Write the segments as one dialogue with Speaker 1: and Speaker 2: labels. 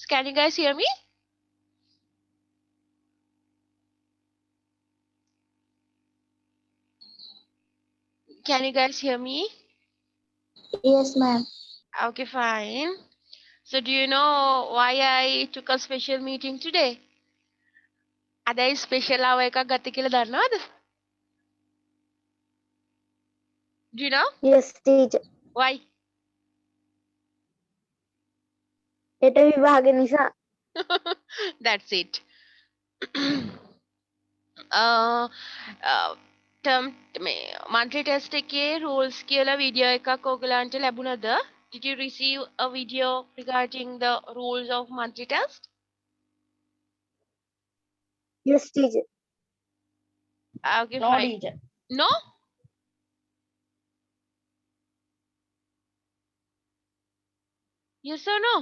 Speaker 1: Can you guys hear me? Can you guys hear me?
Speaker 2: Yes, ma'am.
Speaker 1: Okay, fine. So do you know why I took a special meeting today? අදයි special hour එකක් ගත්ත කියලා දන්නවද? Do you know
Speaker 2: Yes, teacher.
Speaker 1: why?
Speaker 2: හෙට විභාග නිසා.
Speaker 1: That's it. uh, term මේ monthly test එකේ rules කියලා video එකක් ඔයගලන්ට ලැබුණද? Did you receive a video regarding the rules of monthly test?
Speaker 2: Yes, teacher.
Speaker 1: Okay,
Speaker 2: No,
Speaker 1: fine.
Speaker 2: teacher.
Speaker 1: No? Yes or no?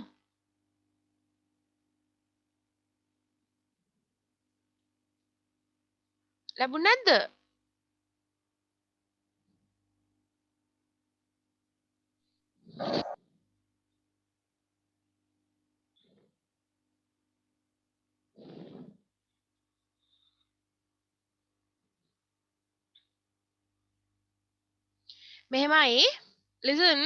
Speaker 1: ලැබුණ නැද්ද? මෙහෙමයි. Listen.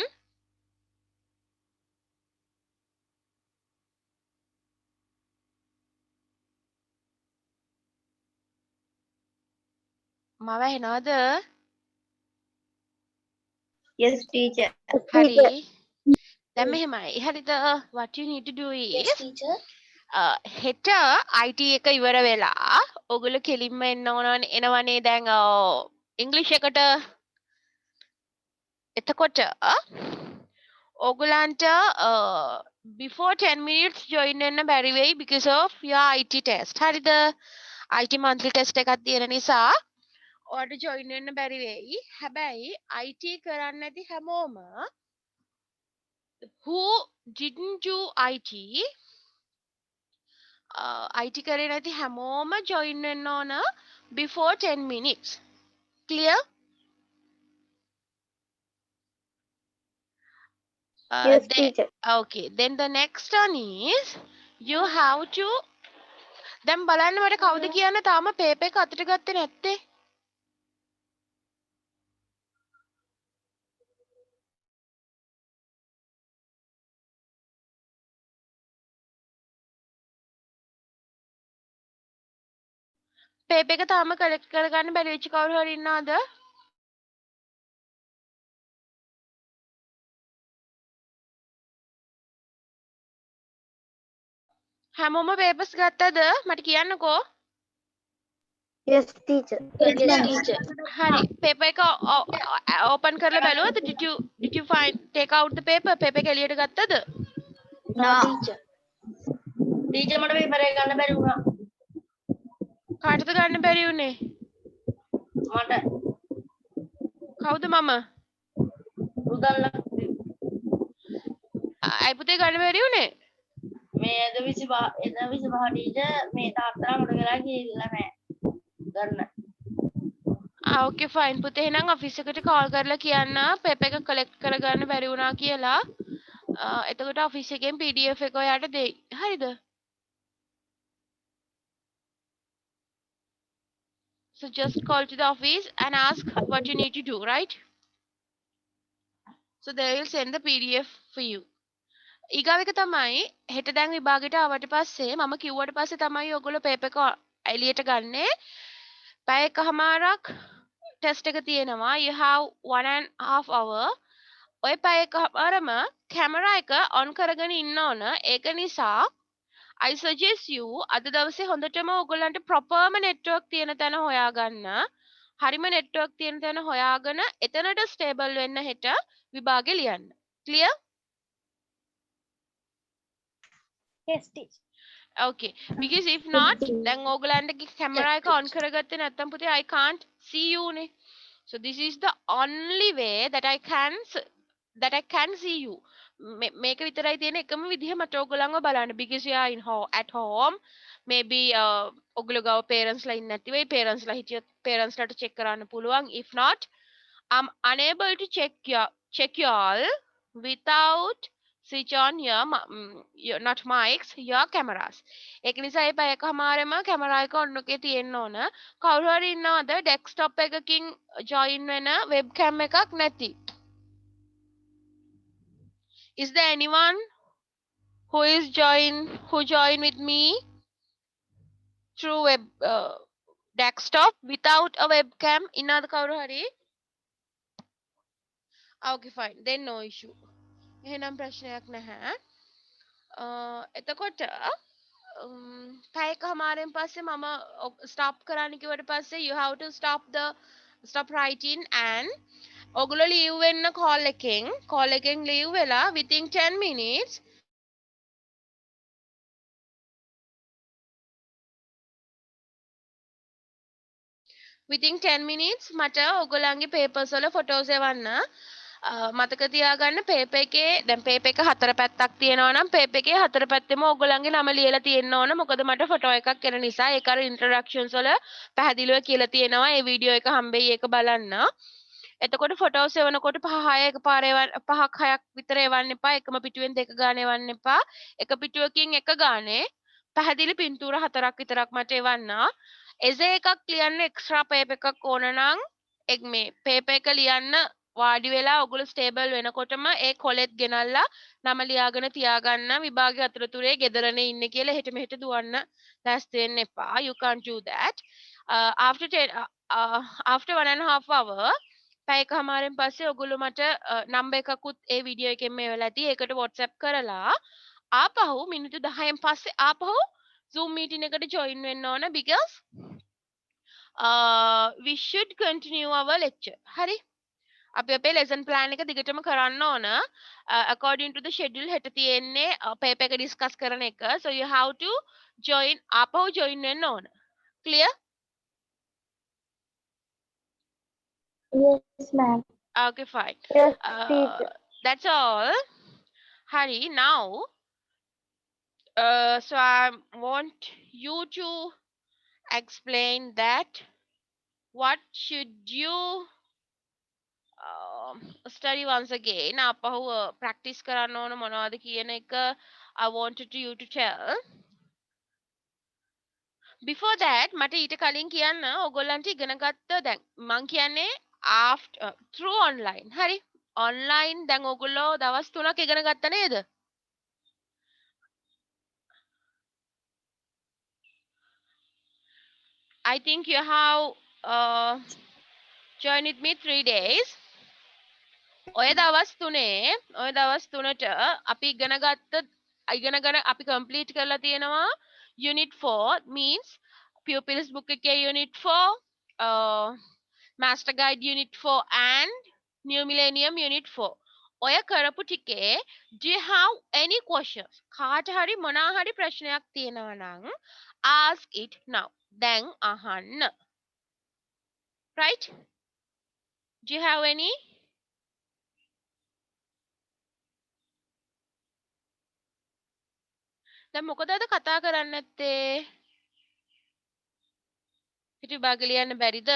Speaker 1: මම ඇහෙනවද?
Speaker 2: Yes, teacher.
Speaker 1: හරි.
Speaker 2: Teacher.
Speaker 1: දැන් මෙහෙමයි. හරිද? What you need to do
Speaker 2: Yes,
Speaker 1: is
Speaker 2: teacher.
Speaker 1: හෙට IT එක ඉවර වෙලා ඔගොල්ලෝ කෙලින්ම එනවනේ දැන් ඉංග්‍රීසි එකට. එතකොට ඔගලන්ට before 10 minutes join වෙන්න බැරි වෙයි because of your IT test. හරිද? IT monthly test එකක් තියෙන නිසා ඔයාලට join වෙන්න බැරි වෙයි. හැබැයි IT කරන්න නැති හැමෝම who didn't do IT කරේ නැති හැමෝම join වෙන්න ඕන before 10 minutes. Clear?
Speaker 2: Yes,
Speaker 1: Then,
Speaker 2: teacher.
Speaker 1: okay. Then the next one is you have to දැන් බලන්න මට කවුද කියන්න තාම පේපර් එක අතට ගත්තේ නැත්තේ? පේපර් එක තාම කලෙක්ට් කරගන්න බැරි වෙච්ච කවුරු හරි ඉන්නවද? හැමෝම පේපර්ස් ගත්තද? මට කියන්නකෝ.
Speaker 2: Yes, teacher. Yes,
Speaker 1: Yes,
Speaker 2: ma'am.
Speaker 1: teacher. හරි. පේපර් එක ඕපන් කරලා බැලුවද? Did you find take out the paper? Paper එක එළියට ගත්තද?
Speaker 2: No, teacher. Teacher මට පේපර් එක ගන්න බැරි වුණා.
Speaker 1: කාටද ගන්න බැරි වුනේ?
Speaker 2: මට
Speaker 1: කවුද මම?
Speaker 2: රුදල්ල
Speaker 1: අයි පුතේ ගන්න බැරි වුනේ?
Speaker 2: මේ එද 25 ටීචර් මේ තාත්තා මට කරා කියලා නෑ. ගන්න.
Speaker 1: ඕකේ ෆයින් පුතේ එහෙනම් ඔෆිස් එකට කෝල් කරලා කියන්න පේපර් එක කලෙක්ට් කරගන්න බැරි වුණා කියලා. එතකොට ඔෆිස් එකෙන් PDF එක ඔයාට දෙයි. හරිද? So just call to the office and ask what you need to do, right? So they will send the PDF for you. ඊගාව එක තමයි හෙට දැන් විභාගෙට ආවට පස්සේ මම කිව්වට පස්සේ තමයි ඔයගොල්ලෝ පේපර් එක එළියට ගන්නෙ. පැය එකමාරක් ටෙස්ට් එක තියෙනවා. You have 1.5 hour. ඔය පැය එකමාරම කැමරා එක ඔන් කරගෙන ඉන්න ඕන. ඒක නිසා I suggest you අද දවසේ හොඳටම ඔයගොල්ලන්ට properම network තියෙන තැන හොයාගන්න. හරිම network තියෙන තැන හොයාගෙන එතනට stable වෙන්න හෙට විභාගෙ ලියන්න. Clear?
Speaker 2: Yes, teacher.
Speaker 1: Okay. Because if not, then ඔයගොල්ලන්ගේ camera එක on කරගත්තේ නැත්නම් පුතේ I can't see you නේ. So this is the only way that I can see you. මේක විතරයි තියෙන එකම විදිහ මට ඔයගොල්ලන්ව බලන්න. Because you are at home. Maybe ඔයගොල්ලෝ ගාව parents ලා ඉන්නේ නැති වෙයි. parents ලා හිටියොත් parents ලාට check කරන්න පුළුවන්. If not, I'm unable to check you all without switch on your not mics, your cameras. ඒක නිසා ඒ පැය එකමාරෙම කැමරා එක on එකේ තියෙන්න ඕන. කවුරු හරි ඉන්නවද desktop එකකින් join වෙන webcam එකක් නැති? Is there anyone who join with me through web desktop without a webcam? ඉන්නවද කවුරු හරි? Okay, fine. Then no issue. එහෙනම් ප්‍රශ්නයක් නැහැ. එතකොට පැය එකමාරෙන් පස්සේ මම stop කරන්න කිව්වට පස්සේ you have to stop writing and ඔගොල්ලෝ leave වෙන්න call එකෙන් leave වෙලා within 10 minutes මට ඔයගොල්ලන්ගේ papers වල photos එවන්න. මතක තියාගන්න paper එකේ දැන් paper එක හතර පැත්තක් තියෙනවා නම් paper එකේ හතර පැත්තෙම ඔයගොල්ලන්ගේ නම ලියලා තියෙන්න ඕන. මොකද මට photo එකක් එන නිසා ඒක අර introductions වල පැහැදිලිව කියලා තියෙනවා. ඒ වීඩියෝ එක හම්බෙයි ඒක බලන්න. එතකොට ෆොටෝස් එවනකොට 5 එකපාර 5ක් 6ක් විතර එවන්න එපා. එකම පිටුවෙන් දෙක ගාන එවන්න එපා. එක පිටුවකින් එක ගානේ පැහැදිලි පින්තූර 4ක් විතරක් මට එවන්න. එසේ එකක් ලියන්න එක්ස්ට්‍රා පේපර් එකක් ඕන නම් මේ පේපර් එක ලියන්න වාඩි වෙලා ඔගොල්ලෝ ස්ටේබල් වෙනකොටම ඒ කොලෙත් ගෙනල්ලා නම ලියාගෙන තියාගන්න. විභාගය අතරතුරේ ගෙදරනේ ඉන්නේ කියලා එහෙට මෙහෙට දුවන්න ලෑස්ති වෙන්න එපා. You can't do that. After 1.5 hour පැය එකමාරෙන් පස්සේ ඔගොල්ලෝ මට නම්බර් එකකුත් ඒ වීඩියෝ එකෙන් මේවලා ඇති. ඒකට WhatsApp කරලා ආපහු මිනිත්තු 10න් පස්සේ ආපහු Zoom meeting එකට join වෙන්න ඕන because we should continue our lecture. හරි. අපි අපේ lesson plan එක දිගටම කරන්න ඕන. According to the schedule හෙට තියෙන්නේ paper එක discuss කරන එක. So you have to join ආපහු join වෙන්න ඕන. Clear?
Speaker 2: Yes, ma'am.
Speaker 1: Okay, fine.
Speaker 2: Yes, teacher.
Speaker 1: That's all. Hari, now, so I want you to explain that what should you study once again. ආපහු practice කරන්න ඕන මොනවද කියන එක I wanted you to tell. Before that, මට ඊට කලින් කියන්න ඔයගොල්ලන්ට ඉගෙන ගත්ත දැන් මං කියන්නේ after through online. හරි. online දැන් ඔයගොල්ලෝ දවස් 3ක් ඉගෙන ගත්ත නේද? I think you have joined with me 3 days. ඔය දවස් 3ට අපි ඉගෙනගෙන අපි complete කරලා තියෙනවා unit 4 means pupils book එකේ unit 4 master guide unit 4 and new millennium unit 4 ඔය කරපු ටිකේ do you have any questions කාට හරි මොනා හරි ප්‍රශ්නයක් තියෙනවා නම් ask it now දැන් අහන්න right do you have any දැන් මොකද අද කතා කරන්නේ නැත්තේ පිටු භාග ලියන්න බැරිද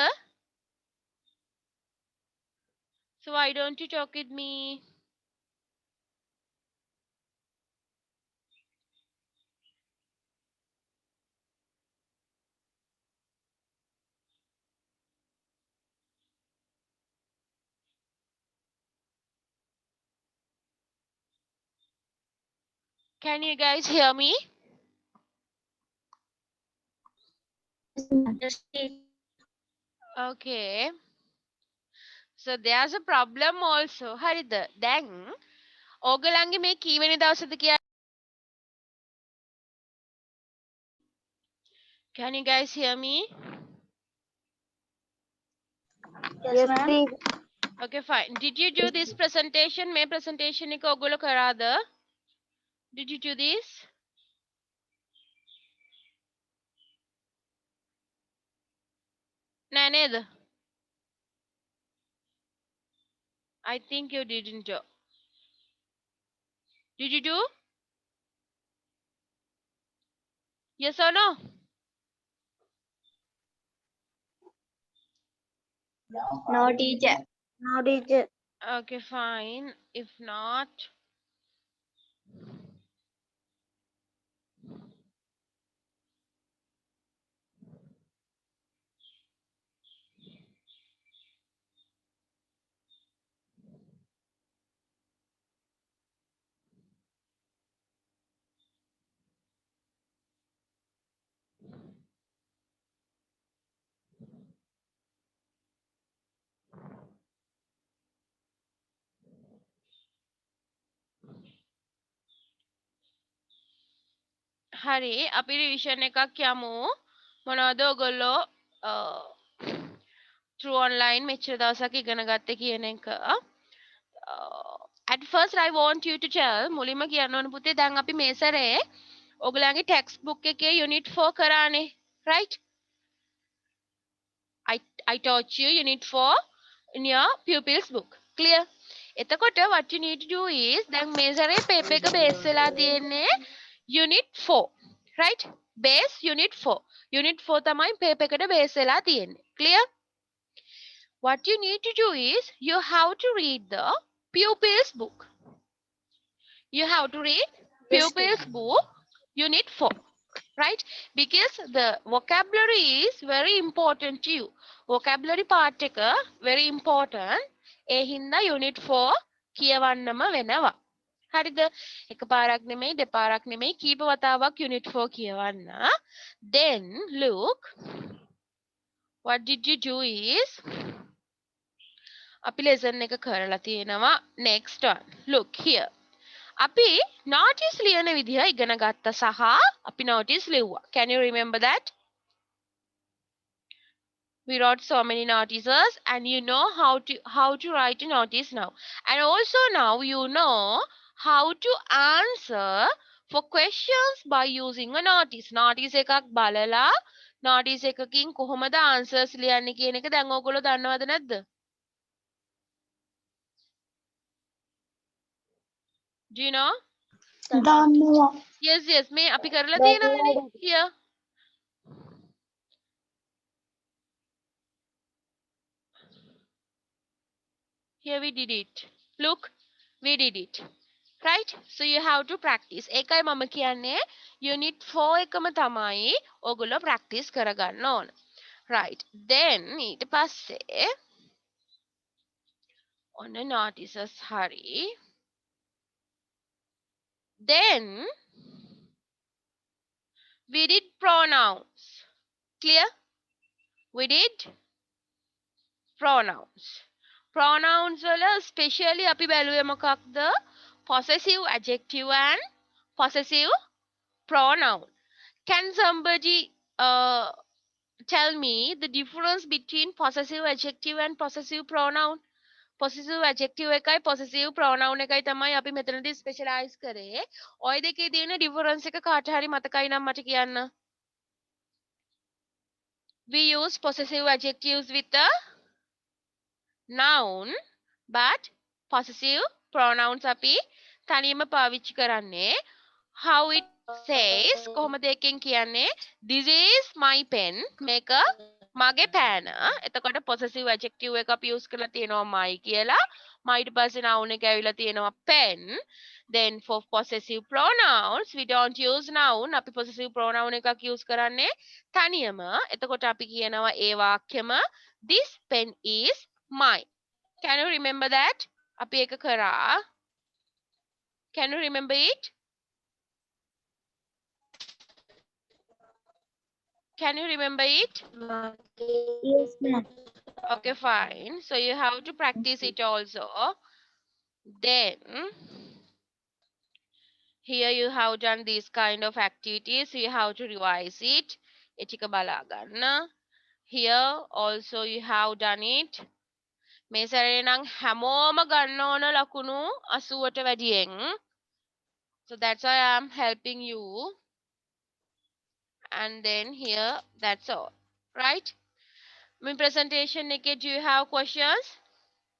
Speaker 1: so why don't you talk with me can you guys hear me
Speaker 2: Yes, teacher.
Speaker 1: okay so there's a problem also හරිද දැන් ඕගලන්ගේ මේ කීවෙනි දවසද කියලා can you guys hear me
Speaker 2: Yes, ma'am.
Speaker 1: okay fine did you do this presentation මේ presentation එක ඕගොල්ලෝ කරාද did you do this නෑ නේද I think you didn't do did you do yes or no
Speaker 2: No, teacher. No, teacher.
Speaker 1: okay fine if not හරි අපි revision එකක් යමු මොනවද ඔයගොල්ලෝ through online මෙච්චර දවසක් ඉගෙන ගත්තේ කියන එක at first I want you to tell මුලින්ම කියන්න ඕන පුතේ දැන් අපි මේ සැරේ ඔයගලගේ text book එකේ unit 4 කරානේ right I taught you unit 4 in your pupils book clear එතකොට what you need to do is දැන් මේ සැරේ paper එක base වෙලා තියෙන්නේ unit 4 right base unit 4 unit 4 තමයි paper එකට base වෙලා තියෙන්නේ clear what you need to do is you have to read the pupils book you have to read pupils book unit 4 right because the vocabulary is very important to you vocabulary part එක very important ඒ හින්දා unit 4 කියවන්නම වෙනවා හරිද එකපාරක් නෙමෙයි දෙපාරක් නෙමෙයි කීප වතාවක් unit 4 කියවන්න then look what did you do is අපි lesson එක කරලා තියෙනවා next one look here අපි notice ලියන විදිහ ඉගෙන ගත්තා සහ අපි notice ලිව්වා can you remember that we wrote so many notices and you know how to write a notice now and also now you know how to answer for questions by using a notice එකක් බලලා notice එකකින් කොහොමද answers ලියන්නේ කියන එක දැන් ඔයගොල්ලෝ දන්නවද නැද්ද do you know
Speaker 2: දන්නවා
Speaker 1: yes මේ අපි කරලා තියෙනවානේ here here we did it look we did it right so you have to practice ඒකයි මම කියන්නේ unit 4 එකම තමයි ඔයගොල්ලෝ practice කරගන්න ඕන right then ඊට පස්සේ ඔන්න notices හරි then we did pronouns clear we did pronouns වල especially අපි බැලුවේ මොකක්ද possessive adjective and possessive pronoun can somebody tell me the difference between possessive adjective and possessive pronoun possessive adjective එකයි possessive pronoun එකයි තමයි අපි මෙතනදී specialize කරේ ඔය දෙකේ තියෙන difference එක කාට හරි මතකයි නම් මට කියන්න we use possessive adjectives with a noun but possessive pronouns අපි තනියම පාවිච්චි කරන්නේ how it says කොහොමද එකෙන් කියන්නේ this is my pen මේක මගේ පෑන එතකොට possessive adjective එක අපි use කරලා තියෙනවා my කියලා my ඊට පස්සේ noun එක ඇවිල්ලා තියෙනවා pen then for possessive pronouns we don't use noun අපි possessive pronoun එකක් use කරන්නේ තනියම එතකොට අපි කියනවා ඒ වාක්‍යෙම this pen is mine can you remember that අපි ඒක කරා can you remember it can you remember it
Speaker 2: yes ma'am
Speaker 1: okay fine so you have to practice it also then here you have done these kind of activities so you have to revise it etika bala ganna here also you have done it මේ සැරේ නම් හැමෝම ගන්න ඕන ලකුණු 80ට වැඩියෙන් so that's why I'm helping you and then here that's all right my presentation ekේ do you have questions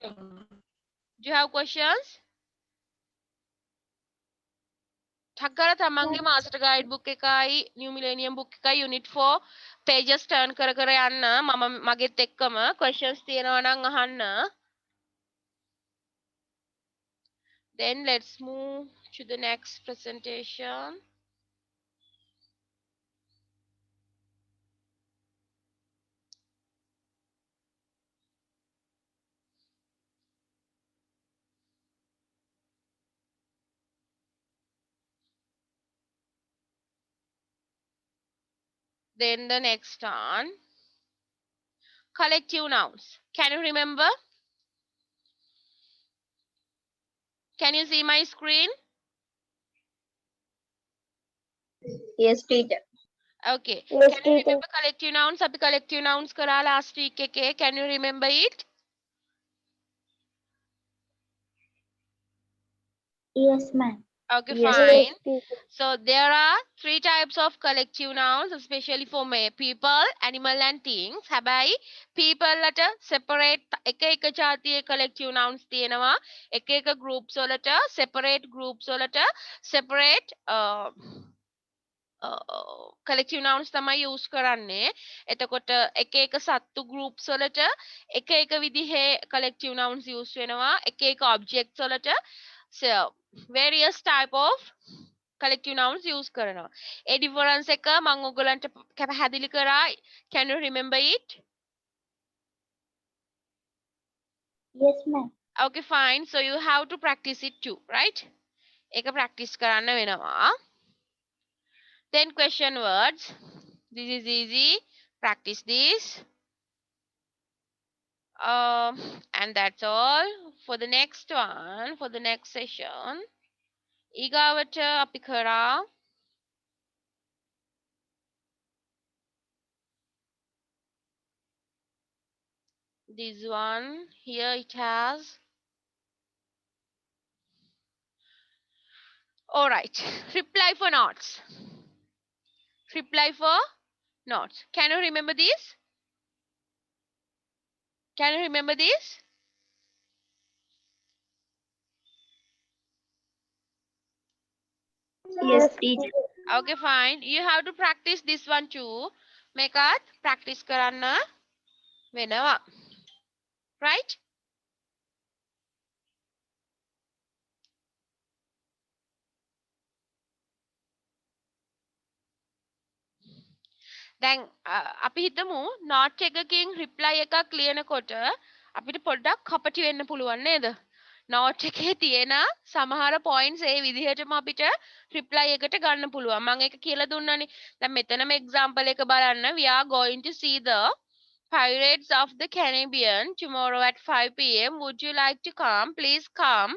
Speaker 1: do you have questions ઠක්කර තමන්ගේ master guide book එකයි new millennium book එකයි unit 4 pages turn කර කර යන්න මම මගෙත් එක්කම questions තියෙනවා නම් අහන්න then let's move to the next presentation then the next one collective nouns can you remember can you see my screen
Speaker 2: Yes, teacher.
Speaker 1: Okay.
Speaker 2: Yes,
Speaker 1: Can you
Speaker 2: teacher.
Speaker 1: remember collective nouns? අපි collective nouns කරා last week එකේ. Can you remember it?
Speaker 2: Yes, ma'am.
Speaker 1: Okay,
Speaker 2: Yes,
Speaker 1: fine.
Speaker 2: teacher.
Speaker 1: So there are three types of collective nouns, especially for people, animal and things. හැබැයි people ලට separate එක එක ජාතියේ collective nouns තියෙනවා. එක එක groups වලට separate groups වලට separate collective nouns තමයි use කරන්නේ. එතකොට එක එක සත්තු groups වලට එක එක විදිහේ collective nouns use වෙනවා. එක එක objects වලට so various type of collective nouns use කරනවා. ඒ difference එක මම ඔයගලන්ට පැහැදිලි කරා. Can you remember it?
Speaker 2: Yes, ma'am.
Speaker 1: Okay, fine. So you have to practice it too, right? ඒක practice කරන්න වෙනවා. Then question words. This is easy. Practice this. And that's all for the next one, for the next session. ඊගාවට අපි කරා this one. Here it has. All right. Reply for nots. Reply for nots. Can you remember this? Can you remember this?
Speaker 2: Yes, teacher.
Speaker 1: Okay, fine. You have to practice this one too. මේකත් practice කරන්න වෙනවා. Right? දැන් අපි හිතමු not එකකින් reply එකක් ලියනකොට අපිට පොඩ්ඩක් කපටි වෙන්න පුළුවන් නේද? not එකේ තියෙන සමහර points ඒ විදිහටම අපිට reply එකට ගන්න පුළුවන්. මම ඒක කියලා දුන්නානේ. දැන් මෙතනම example එක බලන්න. We are going to see the Pirates of the Caribbean tomorrow at 5 p.m. Would you like to come? Please come.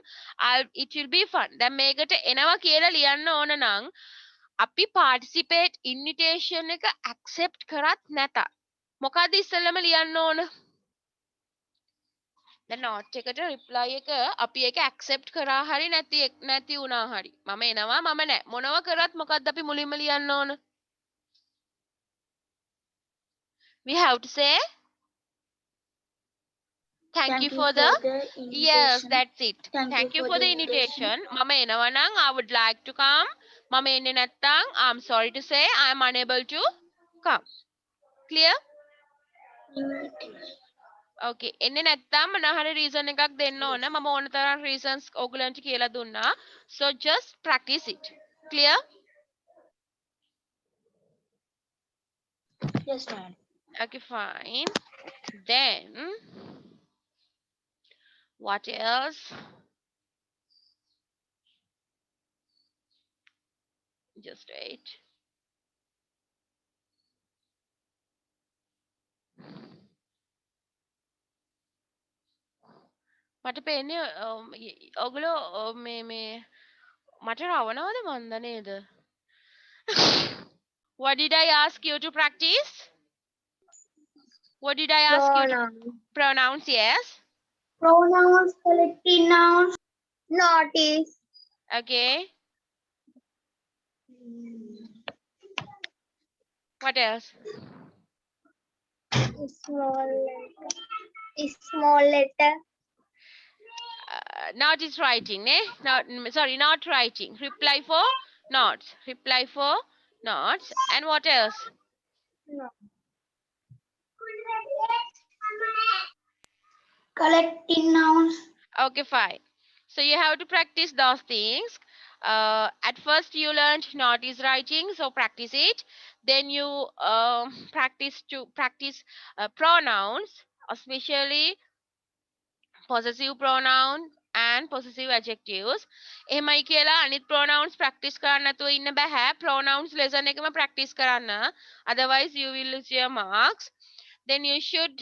Speaker 1: It will be fun. දැන් මේකට එනවා කියලා ලියන්න ඕන නම් අපි participate invitation එක accept කරත් නැතත් මොකද ඉස්සෙල්ලම ලියන්න ඕන දැන් not එකට reply එක අපි ඒක accept කරා හරි නැති වුණා හරි මම එනවා මම නැහැ මොනව කරත් මොකද්ද අපි මුලින්ම ලියන්න ඕන we have to say thank you for the yes that's it thank you for the invitation mama එනවා නම් I would like to come mama එන්නේ නැත්නම් I'm sorry to say I am unable to come clear okay එන්නේ නැත්නම් මොන හරි reason එකක් දෙන්න ඕන මම ඕන තරම් reasons ඔයගලන්ට කියලා දුන්නා so just practice it clear
Speaker 2: Yes, ma'am.
Speaker 1: okay fine then what else just wait මට පේන්නේ ඔයගලෝ මේ මට රවනවද මන්ද නේද what did I ask you to practice what did I ask you to pronounce yes
Speaker 2: Pronouns, collective nouns, notice.
Speaker 1: okay what else
Speaker 2: Small letter. Small letter.
Speaker 1: not is writing eh not sorry not writing reply for nots reply for nots and what else
Speaker 2: No. Collective nouns.
Speaker 1: okay fine so you have to practice those things at first you learned not is writing so practice it then you practice pronouns especially possessive pronoun and possessive adjectives එහෙමයි කියලා අනිත් pronouns practice කරන්න නැතුව ඉන්න බෑ pronouns lesson එකම practice කරන්න otherwise you will lose your marks then you should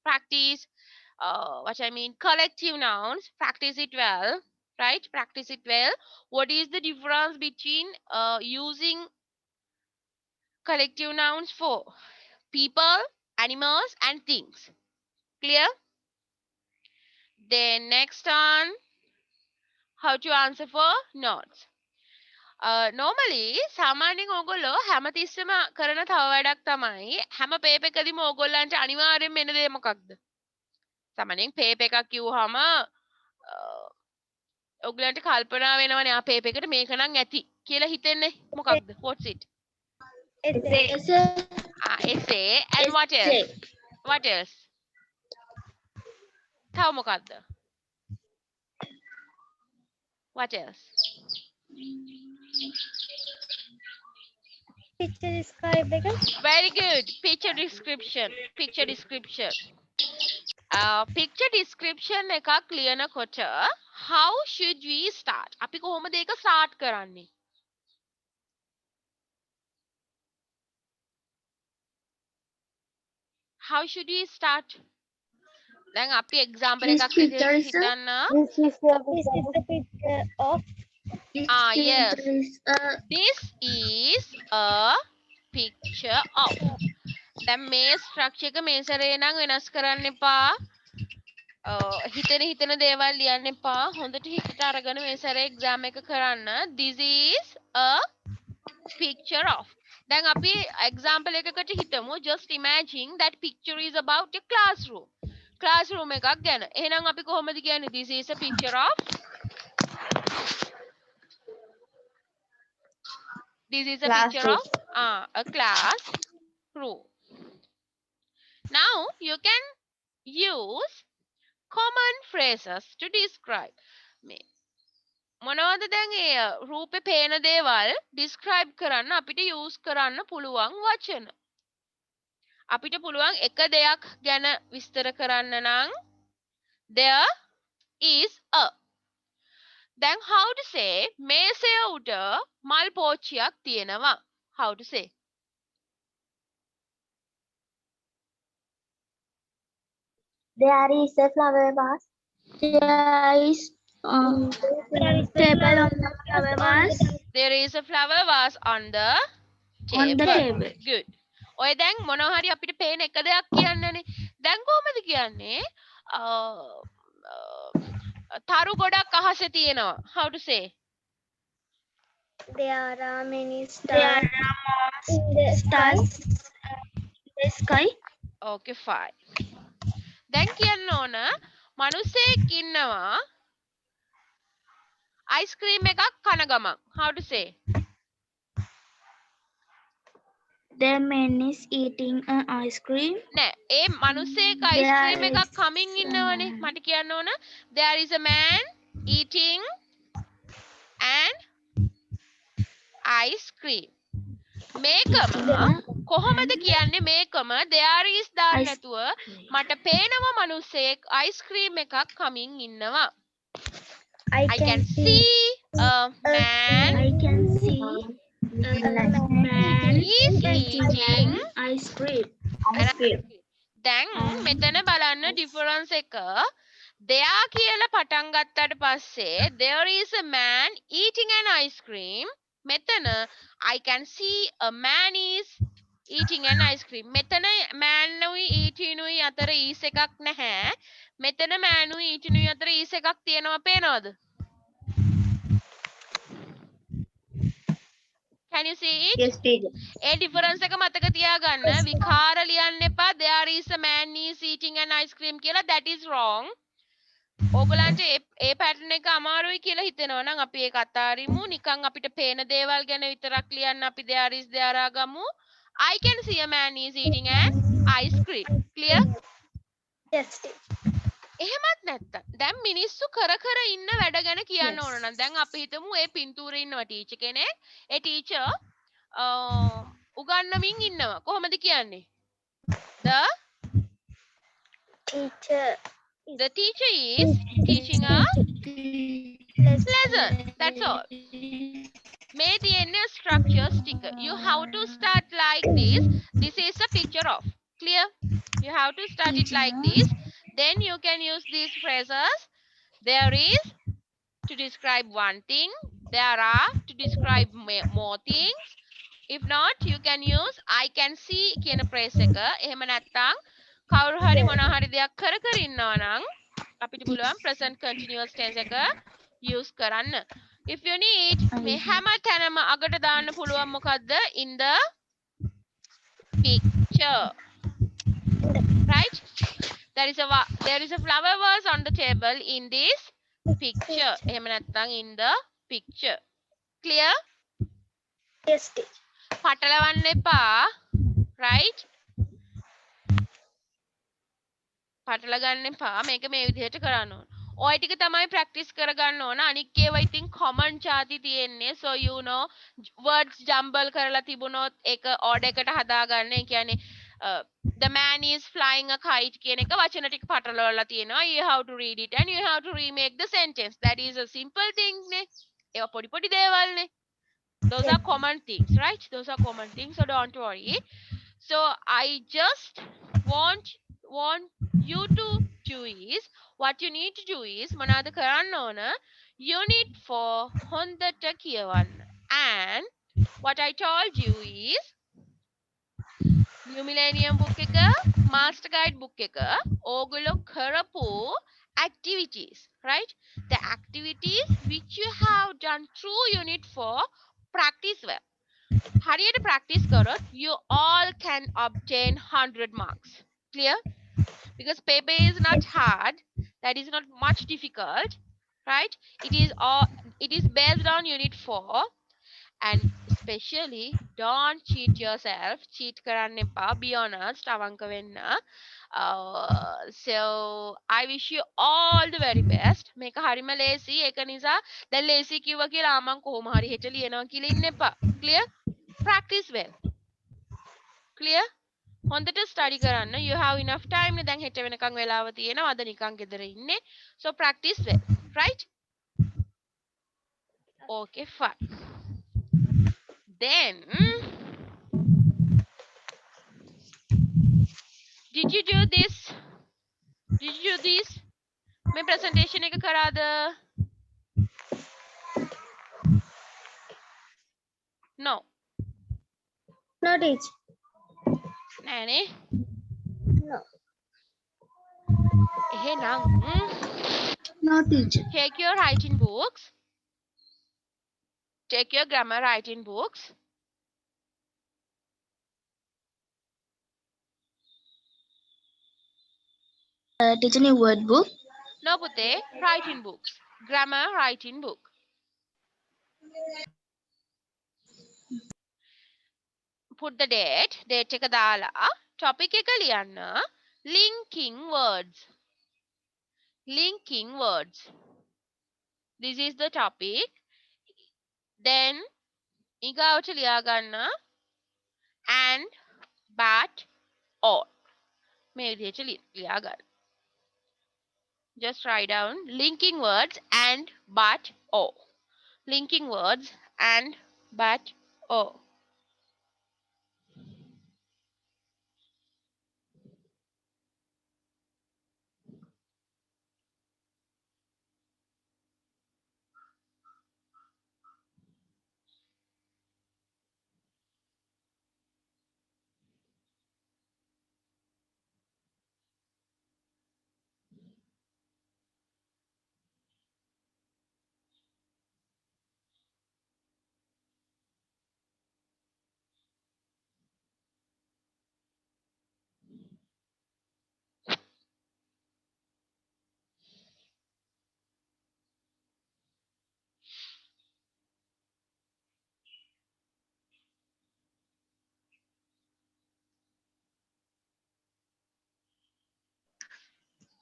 Speaker 1: practice what I mean collective nouns practice it well right practice it well what is the difference between using collective nouns for people, animals, and things. Clear? Then next on, how to answer for notes. Normally සාමාන්‍යයෙන් ඕගොල්ලෝ හැමතිස්සෙම කරන තව වැඩක් තමයි හැම පේප් එකදීම ඕගොල්ලන්ට අනිවාර්යෙන්ම එන දේ මොකක්ද? සාමාන්‍යයෙන් පේප් එකක් කිව්වහම ඔයගලන්ට කල්පනා වෙනවනේ ආ පේප් එකට මේක නම් ඇති කියලා හිතෙන්නේ මොකක්ද? What's it? Essay and what else? What else? තව මොකක්ද? What else?
Speaker 3: Picture describe එක.
Speaker 1: Very good. Picture description. Picture description. Picture description එකක් ලියනකොට how should we start? අපි කොහොමද ඒක start කරන්නේ? How should we start? දැන් අපි example එකක් විදිහට හිතන්න.
Speaker 3: This is the picture of.
Speaker 1: Yes. This is a picture of. දැන් මේ structure එක මේ සැරේ නම් වෙනස් කරන්න එපා. හිතෙන දේවල් ලියන්න එපා. හොඳට හිතට අරගෙන මේ සැරේ exam එක කරන්න. This is a picture of. දැන් අපි example එකකට හිතමු. Just imagine that picture is about a classroom. Classroom එකක් ගැන. එහෙනම් අපි කොහොමද කියන්නේ? This is a picture of. This is a picture of a classroom. Now you can use common phrases to describe. මොනවද දැන් ඒ රූපේ පේන දේවල් describe කරන්න අපිට use කරන්න පුළුවන් වචන. අපිට පුළුවන් එක දෙයක් ගැන විස්තර කරන්න නම් there is a. Then how to say මේසය උඩ මල් පෝච්චියක් තියෙනවා. How to say?
Speaker 3: There is a flower vase. There is table on the flower vase.
Speaker 1: There is a flower vase on the table.
Speaker 3: On the table.
Speaker 1: Good. ඔය දැන් මොනවා හරි අපිට පේන එක දෙයක් කියන්නනේ. දැන් කොහොමද කියන්නේ? තරු ගොඩක් අහසේ තියෙනවා. How to say?
Speaker 3: There are many stars. Stars in the sky.
Speaker 1: Okay, fine. දැන් කියන්න ඕන මිනිස්සෙක් ඉන්නවා ice cream එකක් කන ගමන්. How to say?
Speaker 3: The man is eating an ice cream.
Speaker 1: නෑ ඒ මිනිස්සෙක් ice cream එකක් කමින් ඉන්නවනේ. මට කියන්න ඕන there is a man eating an ice cream. මේකම කොහොමද කියන්නේ මේකම there is දාන්න නැතුව මට පේනවා මිනිස්සෙක් ice cream එකක් කමින් ඉන්නවා. I can see a man.
Speaker 3: I can see a man
Speaker 1: is eating
Speaker 3: ice cream.
Speaker 1: දැන් මෙතන බලන්න ඩිෆරන්ස් එක. there කියලා පටන් ගත්තට පස්සේ there is a man eating an ice cream. මෙතන I can see a man is eating an ice cream. මෙතන man උයි eating උයි අතර is එකක් නැහැ. මෙතන man උයි eating උයි අතර is එකක් තියෙනවා පේනවද? Can you see it?
Speaker 3: Yes, teacher.
Speaker 1: A difference එක මතක තියාගන්න. විකාර ලියන්න එපා. There is a man is eating an ice cream කියලා. That is wrong. ඕගලන්ට ඒ පැටර්න් එක අමාරුයි කියලා හිතෙනවා නම් අපි ඒක අතාරිමු. නිකන් අපිට පේන දේවල් ගැන විතරක් ලියන්න අපි there is there ගමු. I can see a man is eating an ice cream. Clear?
Speaker 3: Yes, teacher.
Speaker 1: එහෙමත් නැත්තම් දැන් මිනිස්සු කර ඉන්න වැඩ ගැන කියන්න ඕන නම් දැන් අපි හිතමු ඒ පින්තූරේ ඉන්නවා ටීචර් කෙනෙක්. ඒ ටීචර් උගන්වමින් ඉන්නවා. කොහොමද කියන්නේ? The teacher is teaching a lesson. That's all. May the structure sticker. You have to start like this. This is a picture of. Clear? You have to start it like this. Then you can use these phrases. There is to describe one thing. There are to describe more things. if not you can use I can see කියන phrase එක. එහෙම නැත්නම් කවුරු හරි මොනවා හරි දෙයක් කර කර ඉන්නවා නම් අපිට පුළුවන් present continuous tense එක use කරන්න. If you need මේ හැම තැනම අගට දාන්න පුළුවන් මොකද්ද? In the picture. Right? There is a flower vase on the table in this picture. එහෙම නැත්නම් in the picture. Clear?
Speaker 3: Yes, teacher.
Speaker 1: පටලවන්න එපා. Right? පටල ගන්න එපා. මේක මේ විදිහට කරන්න ඕන. ඔය ටික තමයි ප්‍රැක්ටිස් කරගන්න ඕන. අනික් ඒවා ඉතින් common ಜಾති තියෙන්නේ. So you know words jumble කරලා තිබුණොත් ඒක order එකට හදාගන්න. ඒ කියන්නේ the man is flying a kite කියන එක වචන ටික පටලවලා තියෙනවා. You have to read it and you have to remake the sentence. That is a simple thing නේ. ඒවා පොඩි පොඩි දේවල් නේ. Those are common things, right? Those are common things, so don't worry. So I just want you to do is what you need to do is මොනවද කරන්න ඕන? Unit 4 හොඳට කියවන්න. And what I told you is New Millennium book එක Master Guide book එක ඕගොල්ලෝ කරපු activities, right? The activities which you have done through unit 4 practice well. හරියට practice කරොත් you all can obtain 100 marks. Clear? Because paper is not hard, that is not much difficult, right? It is based on unit 4 and especially don't cheat yourself. Cheat කරන්න එපා. Be honest. අවංක වෙන්න. So I wish you all the very best. මේක හරිම ලේසි. ඒක නිසා දැන් ලේසි කිව්වා කියලා මම කොහොම හරි හෙට ලියනවා කියලා ඉන්න එපා. Clear? Practice well. Clear? හොඳට study කරන්න. You have enough time නේ. දැන් හෙට වෙනකන් වෙලාව තියෙනවා. අද නිකන් ගෙදර ඉන්නේ. So practice well. Right? Okay, fine. Then did you do this? Did you do this? My presentation එක කරාද? No.
Speaker 3: No, teacher.
Speaker 1: නෑනේ.
Speaker 3: No.
Speaker 1: එහෙනම්
Speaker 3: No, teacher.
Speaker 1: take your writing books. Take your grammar writing books.
Speaker 3: Teacher, new word book.
Speaker 1: No පුතේ, writing books. Grammar writing book. Put the date එක දාලා topic එක ලියන්න. Linking words. Linking words. This is the topic. Then ඊගාවට ලියා ගන්න and but or. මේ විදිහට ලියා ගන්න. Just write down linking words and but or. Linking words and but or.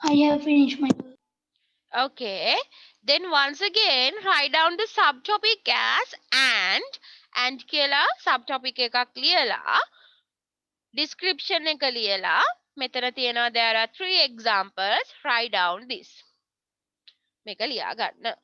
Speaker 3: I have finished my work.
Speaker 1: Okay. Then once again write down the subtopic as and කියලා subtopic එකක් ලියලා description එක ලියලා මෙතන තියෙනවා there are 3 examples. Write down this. මේක ලියා ගන්න.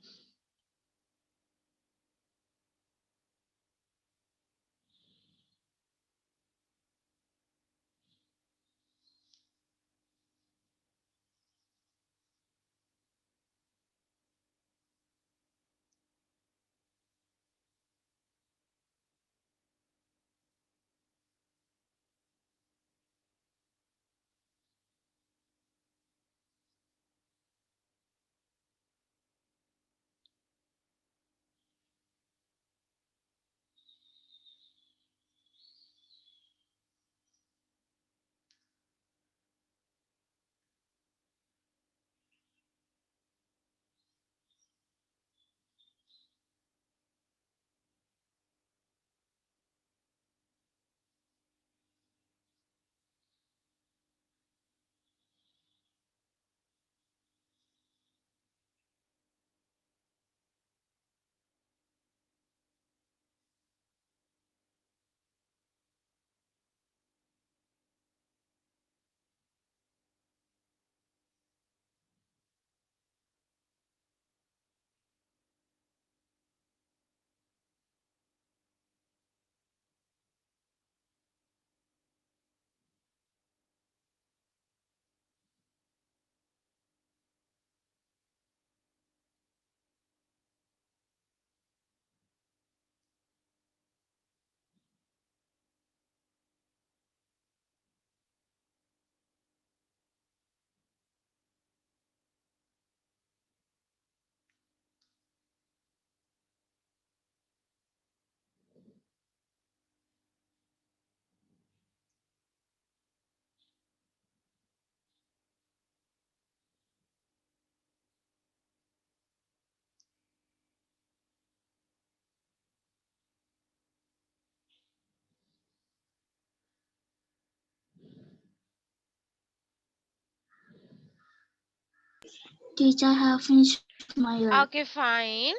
Speaker 3: Teacher, I have finished my work.
Speaker 1: Okay, fine.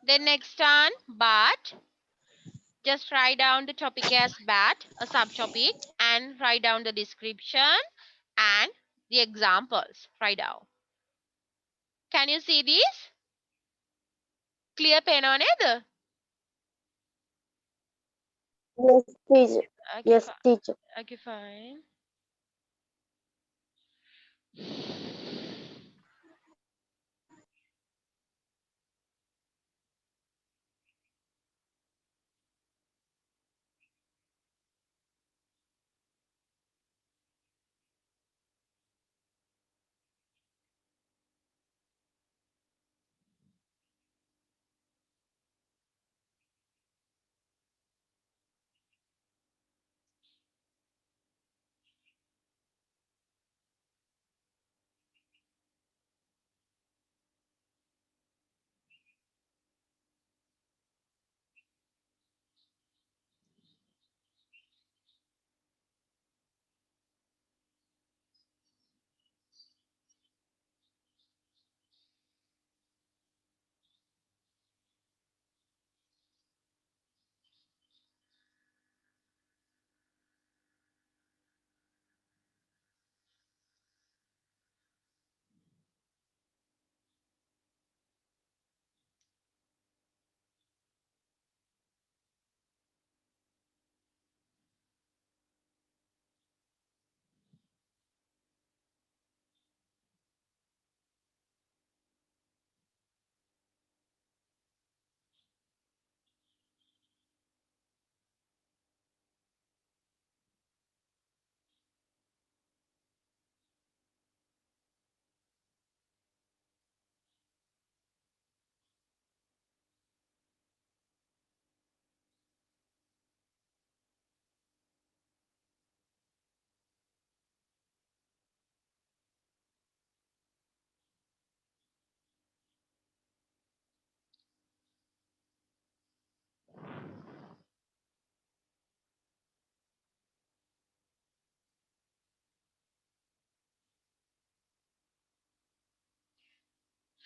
Speaker 1: Then next on but. Just write down the topic as bat, a subtopic, and write down the description and the examples. Write down. Can you see this? Clear pen on it?
Speaker 4: Yes, teacher.
Speaker 1: Okay,
Speaker 4: Yes, teacher.
Speaker 1: okay, fine.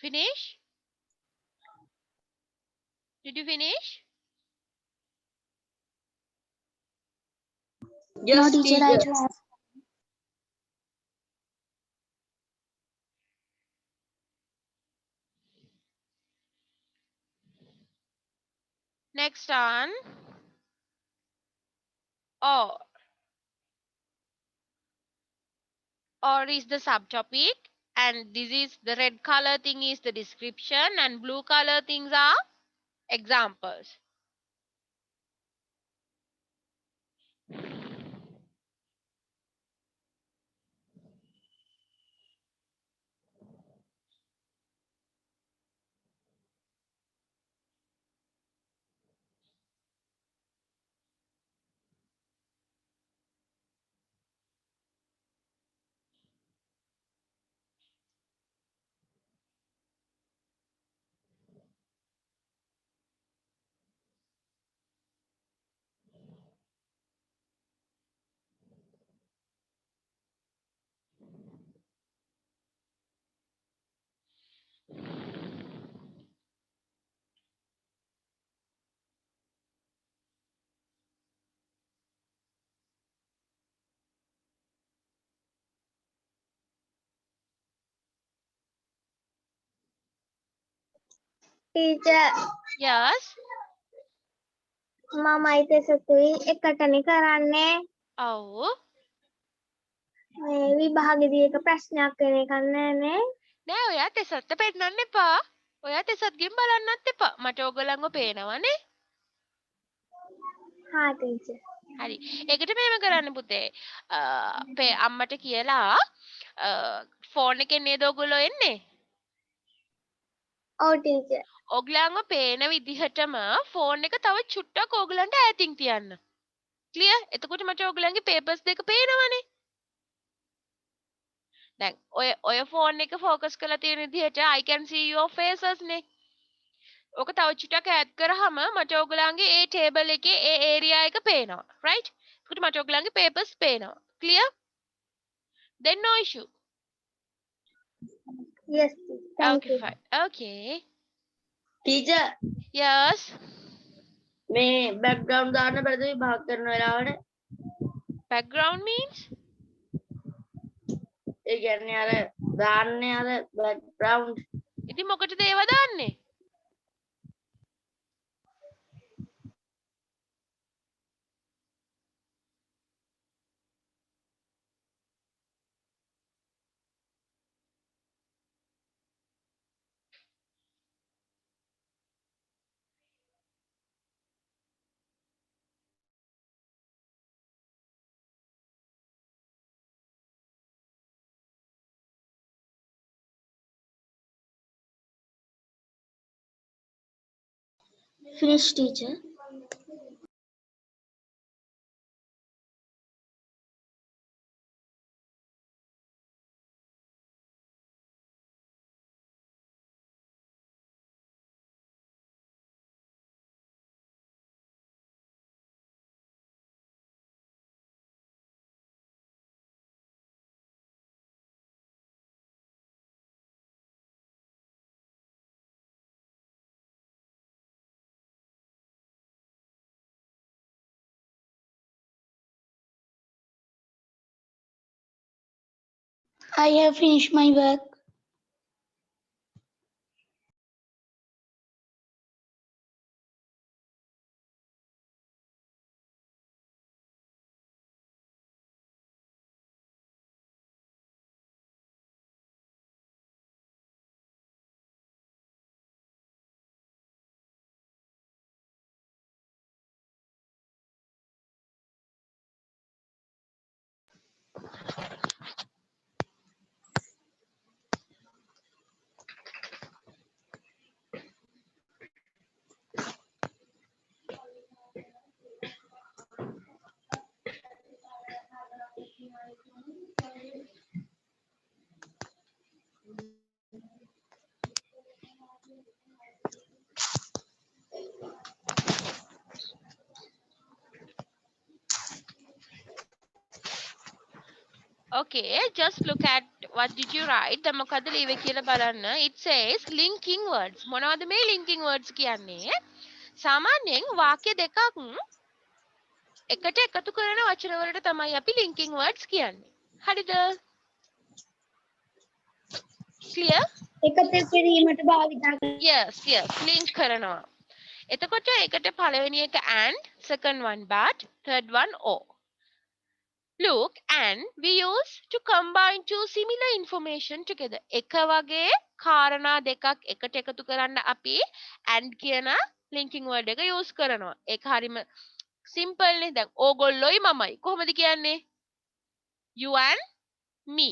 Speaker 1: Finish? Did you finish?
Speaker 3: No,
Speaker 4: Yes,
Speaker 3: teacher, I
Speaker 4: teacher.
Speaker 3: tried.
Speaker 1: Next on or. Or is the subtopic, and this is the red color thing is the description and blue color things are examples.
Speaker 3: Teacher,
Speaker 1: Yes.
Speaker 3: මම අයිතසතුයි එකටනේ කරන්නේ
Speaker 1: Oh.
Speaker 3: මේ විභාගෙදී එක ප්‍රශ්නයක් වෙන එකක් නෑනේ.
Speaker 1: නෑ ඔයා තෙසත්ත පෙන්නන්න එපා. ඔයා තෙසත්ගෙන් බලන්නත් එපා. මට ඕගොල්ලන්ව පේනවනේ.
Speaker 3: හා ටීචර්.
Speaker 1: හරි. ඒකට මෙහෙම කරන්න පුතේ. අම්මට කියලා ෆෝන් එකෙන් නේද ඔයගොල්ලෝ එන්නේ?
Speaker 3: ඔව් ටීචර්.
Speaker 1: ඔගලන්ව පේන විදිහටම ෆෝන් එක තව චුට්ටක් ඕගලන්ට ඈතින් තියන්න. ක්ලියර්? එතකොට මට ඕගලන්ගේ පේපර්ස් දෙක පේනවනේ. දැන් ඔය ෆෝන් එක ફોකස් කරලා තියෙන විදිහට I can see your faces නේ. ඕක තව චුට්ටක් ඈඩ් කරාම මට ඕගලන්ගේ ඒ ටේබල් එකේ ඒ ඒරියා එක පේනවා. right? එතකොට මට ඕගලන්ගේ පේපර්ස් පේනවා. Clear? then no issue.
Speaker 3: Yes, thank
Speaker 1: Okay,
Speaker 3: you.
Speaker 1: fine. Okay.
Speaker 2: Teacher
Speaker 1: Yes.
Speaker 2: මේ බෑග්ග්‍රවුන්ඩ් දාන්න බැරිද විභාග කරන වෙලාවට?
Speaker 1: Background means?
Speaker 2: ඒ කියන්නේ අර දාන්නේ අර බෑග්ග්‍රවුන්ඩ්
Speaker 1: ඉතින් මොකටද ඒව දාන්නේ?
Speaker 3: Finish, teacher. I have finished my work.
Speaker 1: Okay, just look at what did you write? දැන් මොකද්ද ලියුවේ කියලා බලන්න. It says linking words. මොනවද මේ linking words කියන්නේ? සාමාන්‍යයෙන් වාක්‍ය දෙකක් එකට එකතු කරන වචන වලට තමයි අපි linking words කියන්නේ. හරිද? Clear?
Speaker 3: එකතු කිරීමට භාවිතා කරන
Speaker 1: Yes, link කරනවා. එතකොට ඒකට පළවෙනි එක and, second one but, third one or. Look, and we use to combine two similar information together. එක වගේ කාරණා දෙකක් එකට එකතු කරන්න අපි and කියන linking word එක use කරනවා. ඒක හරිම simple නේ. දැන් ඕගොල්ලොයි මමයි කොහොමද කියන්නේ? You and me.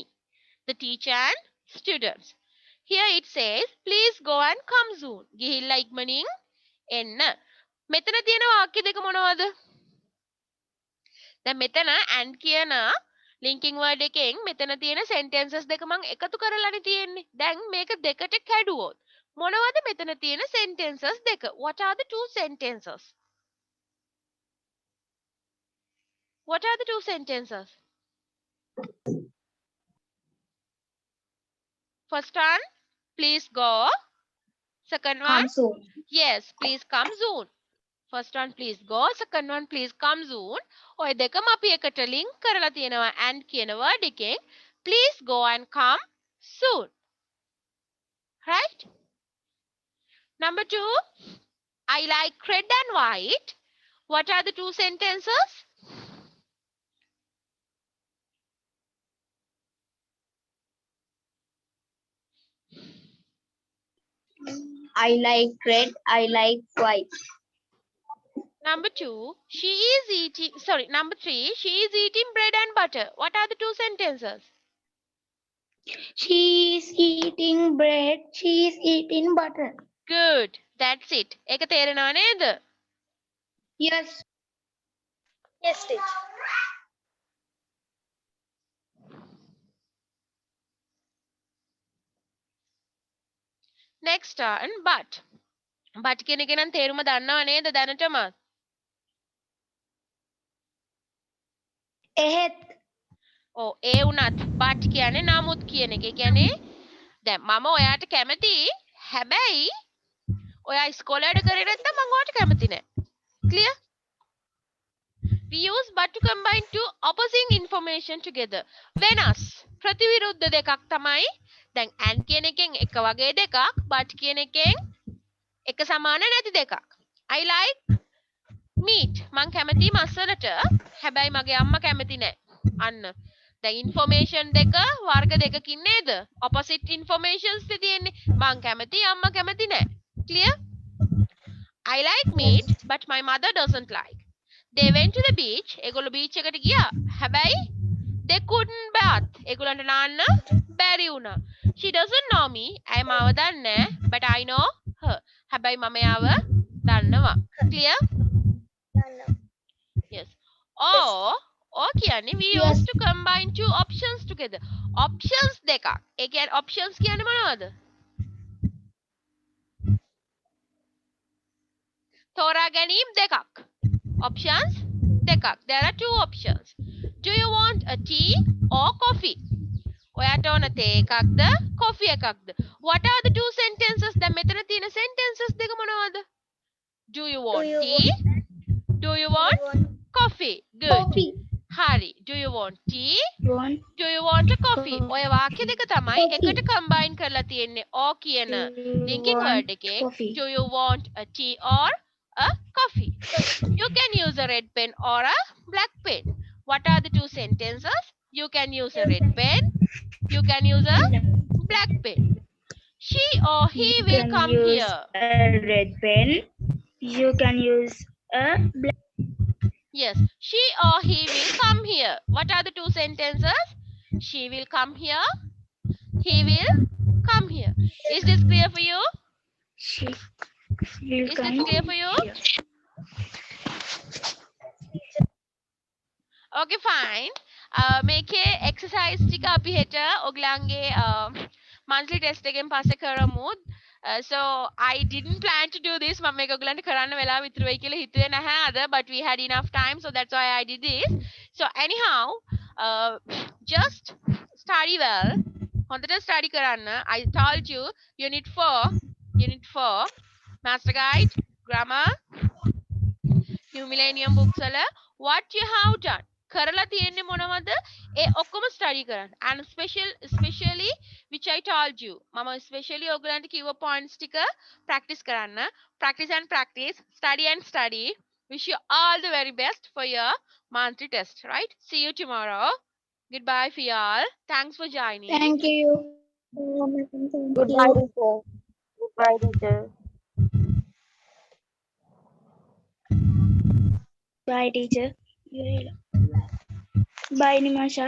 Speaker 1: The teacher and students. Here it says, please go and come soon. ගිහිල්ලා ඉක්මනින් එන්න. මෙතන තියෙන වාක්‍ය දෙක මොනවද? දැන් මෙතන and කියන linking word එකෙන් මෙතන තියෙන sentences දෙක මම එකතු කරලානේ තියෙන්නේ. දැන් මේක දෙකට කැඩුවොත් මොනවද මෙතන තියෙන sentences දෙක? What are the two sentences? What are the two sentences? First one, please go. Second one,
Speaker 3: come soon.
Speaker 1: yes, please come soon. First one, please go. Second one, please come soon. ඔය දෙකම අපි එකට link කරලා තියෙනවා and කියන word එකෙන්. Please go and come soon. Right? Number 2, I like red and white. What are the two sentences?
Speaker 3: I like red. I like white.
Speaker 1: Number 2, she is eating, sorry, number 3, she is eating bread and butter. What are the two sentences?
Speaker 3: She is eating bread. She is eating butter.
Speaker 1: Good. That's it. ඒක තේරෙනව නේද?
Speaker 3: Yes. Yes, teacher.
Speaker 1: Next one, but. But කියන එක නම් තේරුම දන්නව නේද දැනටම?
Speaker 3: එහෙත්
Speaker 1: ඔව් ඒ වුණත් but කියන්නේ නමුත් කියන එක. ඒ කියන්නේ දැන් මම ඔයාට කැමති හැබැයි ඔයා ඉස්කෝලේට කරේ නැත්නම් මම ඔයාට කැමති නෑ. Clear? We use but to combine two opposing information together. වෙනස් ප්‍රතිවිරුද්ධ දෙකක් තමයි. දැන් and කියන එකෙන් එක වගේ දෙකක්, but කියන එකෙන් එක සමාන නැති දෙකක්. I like meat. මං කැමති මස් වලට. හැබැයි මගේ අම්මා කැමති නෑ. අන්න. දැන් information දෙක වර්ග දෙකකින් නේද? opposite informations තියෙන්නේ. මං කැමති අම්මා කැමති නෑ. Clear? I like meat but my mother doesn't like. They went to the beach. ඒගොල්ලෝ beach එකට ගියා. හැබැයි they couldn't bath. ඒගොල්ලන්ට නාන්න බැරි වුණා. She doesn't know me. ඇය මාව දන්නේ නැහැ. But I know her. හැබැයි මම එයාව දන්නවා. Clear? Yes. Or කියන්නේ we used to combine two options together. Options දෙකක්. ඒ කියන්නේ options කියන්නේ මොනවද? තෝරා ගැනීම දෙකක්. Options දෙකක්. There are two options. Do you want a tea or coffee? ඔයාට ඕන තේ එකක්ද coffee එකක්ද? What are the two sentences? දැන් මෙතන තියෙන sentences දෙක මොනවද? Do you want tea? Do you want coffee? Good. හරි. Do you want tea? Do you want a coffee? ඔය වාක්‍ය දෙක තමයි එකට combine කරලා තියෙන්නේ. or කියන linking word එකේ. Do you want a tea or a coffee? You can use a red pen or a black pen. What are the two sentences? You can use a red pen. You can use a black pen. She or he will come here.
Speaker 3: A red pen. You can use a black.
Speaker 1: Yes, she or he will come here. What are the two sentences? She will come here. He will come here. Is this clear for you?
Speaker 3: She will
Speaker 1: Is
Speaker 3: come
Speaker 1: this clear for you?
Speaker 3: here.
Speaker 1: Okay, fine. මේකේ exercise ටික අපි හෙට ඔයගලන්ගේ monthly test එකෙන් පස්සේ කරමු. So I didn't plan to do this. මම මේක ඔයගලන්ට කරන්න වෙලාව ඉතුරු වෙයි කියලා හිතුවේ නැහැ අද, but we had enough time, so that's why I did this. So anyhow, just study well. හොඳට study කරන්න. I told you unit 4 master guide, grammar, new millennium books වල what you have done. කරලා තියෙන්නේ මොනවද? ඒ ඔක්කොම study කරන්න. And especially which I told you. මම especially ඔයගලන්ට කිව්ව points ටික practice කරන්න. Practice and practice. Study and study. Wish you all the very best for your monthly test, right? See you tomorrow. Goodbye for y'all. Thanks for joining.
Speaker 3: Thank you.
Speaker 4: Goodbye, teacher. Goodbye, teacher.
Speaker 3: Bye, teacher. Bye, Nimasha.